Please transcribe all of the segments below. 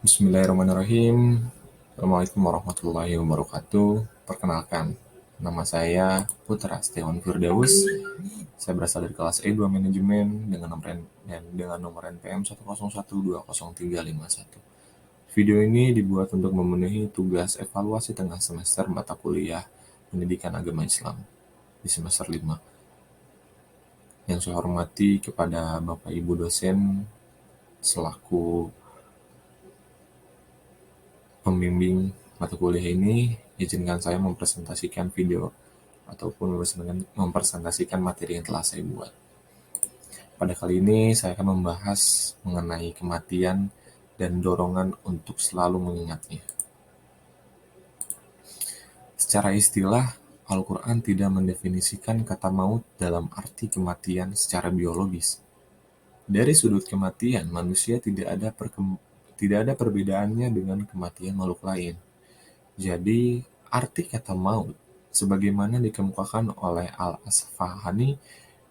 Bismillahirrahmanirrahim. Assalamualaikum warahmatullahi wabarakatuh. Perkenalkan, nama saya Putra Setiawan Firdaus. Saya berasal dari kelas E2 Manajemen dengan nomor NPM 101203551. Video ini dibuat untuk memenuhi tugas evaluasi tengah semester mata kuliah Pendidikan Agama Islam di semester 5. Yang saya hormati kepada Bapak Ibu dosen selaku pembimbing mata kuliah ini, izinkan saya mempresentasikan video ataupun mempresentasikan materi yang telah saya buat. Pada kali ini saya akan membahas mengenai kematian dan dorongan untuk selalu mengingatnya. Secara istilah, Al-Quran tidak mendefinisikan kata maut dalam arti kematian secara biologis. Dari sudut kematian, manusia tidak ada perbedaannya dengan kematian makhluk lain. Jadi, arti kata maut, sebagaimana dikemukakan oleh Al-Asfahani,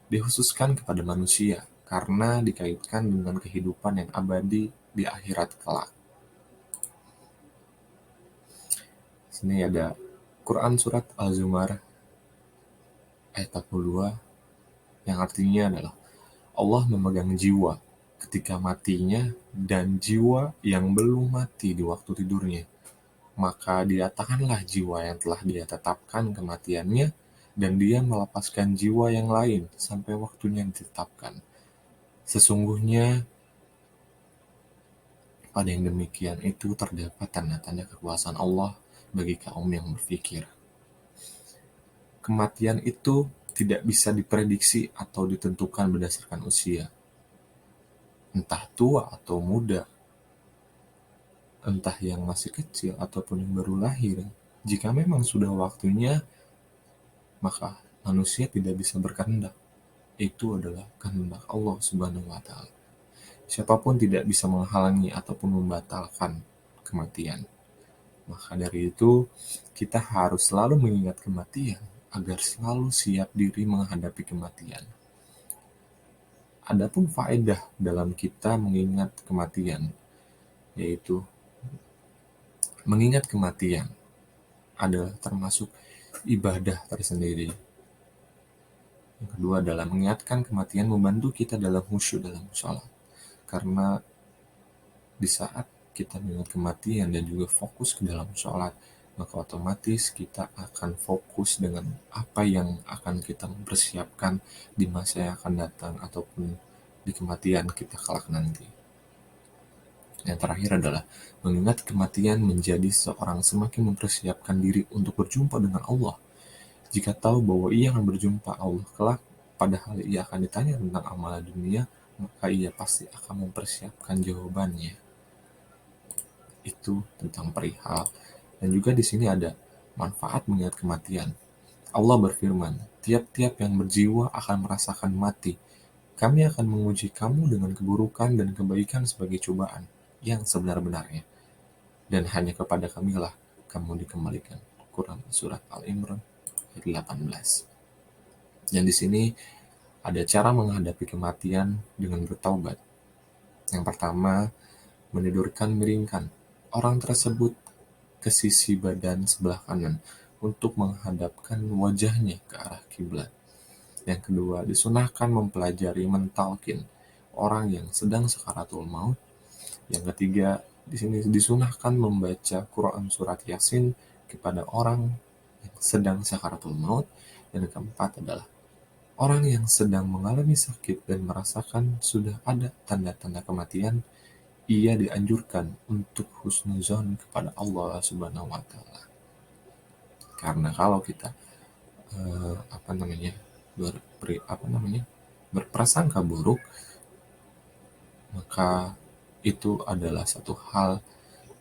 dikhususkan kepada manusia karena dikaitkan dengan kehidupan yang abadi di akhirat kelak. Sini ada Quran Surat Al-Zumar ayat 42 yang artinya adalah Allah memegang jiwa ketika matinya dan jiwa yang belum mati di waktu tidurnya. Maka diatakanlah jiwa yang telah dia tetapkan kematiannya, dan dia melepaskan jiwa yang lain sampai waktunya ditetapkan. Sesungguhnya pada yang demikian itu terdapat tanda-tanda kekuasaan Allah bagi kaum yang berfikir. Kematian itu tidak bisa diprediksi atau ditentukan berdasarkan usia. Entah tua atau muda, entah yang masih kecil ataupun yang baru lahir. Jika memang sudah waktunya, maka manusia tidak bisa berkehendak. Itu adalah kehendak Allah Subhanahu wa Ta'ala. Siapapun tidak bisa menghalangi ataupun membatalkan kematian. Maka dari itu, kita harus selalu mengingat kematian agar selalu siap diri menghadapi kematian. Adapun faedah dalam kita mengingat kematian, yaitu mengingat kematian adalah termasuk ibadah tersendiri. Yang kedua adalah mengingatkan kematian membantu kita dalam khusyuk dalam sholat. Karena di saat kita mengingat kematian dan juga fokus ke dalam sholat, maka otomatis kita akan fokus dengan apa yang akan kita mempersiapkan di masa yang akan datang ataupun di kematian kita kelak nanti. Yang terakhir adalah mengingat kematian menjadi seorang semakin mempersiapkan diri untuk berjumpa dengan Allah. Jika tahu bahwa ia akan berjumpa Allah kelak, padahal ia akan ditanya tentang amalan dunia, maka ia pasti akan mempersiapkan jawabannya. Itu tentang perihal. Dan juga di sini ada manfaat mengingat kematian. Allah berfirman, tiap-tiap yang berjiwa akan merasakan mati. Kami akan menguji kamu dengan keburukan dan kebaikan sebagai cobaan yang sebenar-benarnya. Dan hanya kepada kamilah kamu dikembalikan. Quran Surat Al-Imran ayat 18. Dan di sini ada cara menghadapi kematian dengan bertaubat. Yang pertama, miringkan orang tersebut ke sisi badan sebelah kanan untuk menghadapkan wajahnya ke arah kiblat. Yang kedua, disunahkan mempelajari mentalkin orang yang sedang sakaratul maut. Yang ketiga, di sini disunahkan membaca Quran surat Yasin kepada orang yang sedang sakaratul maut. Dan yang keempat adalah orang yang sedang mengalami sakit dan merasakan sudah ada tanda-tanda kematian, ia dianjurkan untuk husnuzon kepada Allah Subhanahu wa Ta'ala. Karena kalau kita berprasangka buruk, maka itu adalah satu hal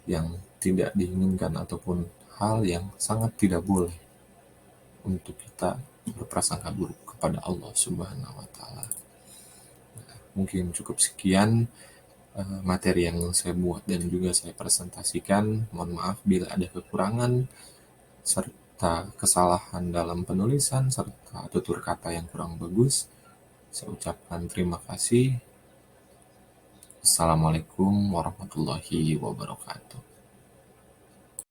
yang tidak diinginkan ataupun hal yang sangat tidak boleh untuk kita berprasangka buruk kepada Allah Subhanahu wa Ta'ala. Mungkin cukup sekian materi yang saya buat dan juga saya presentasikan. Mohon maaf bila ada kekurangan serta kesalahan dalam penulisan serta tutur kata yang kurang bagus. Saya ucapkan terima kasih. Assalamualaikum warahmatullahi wabarakatuh.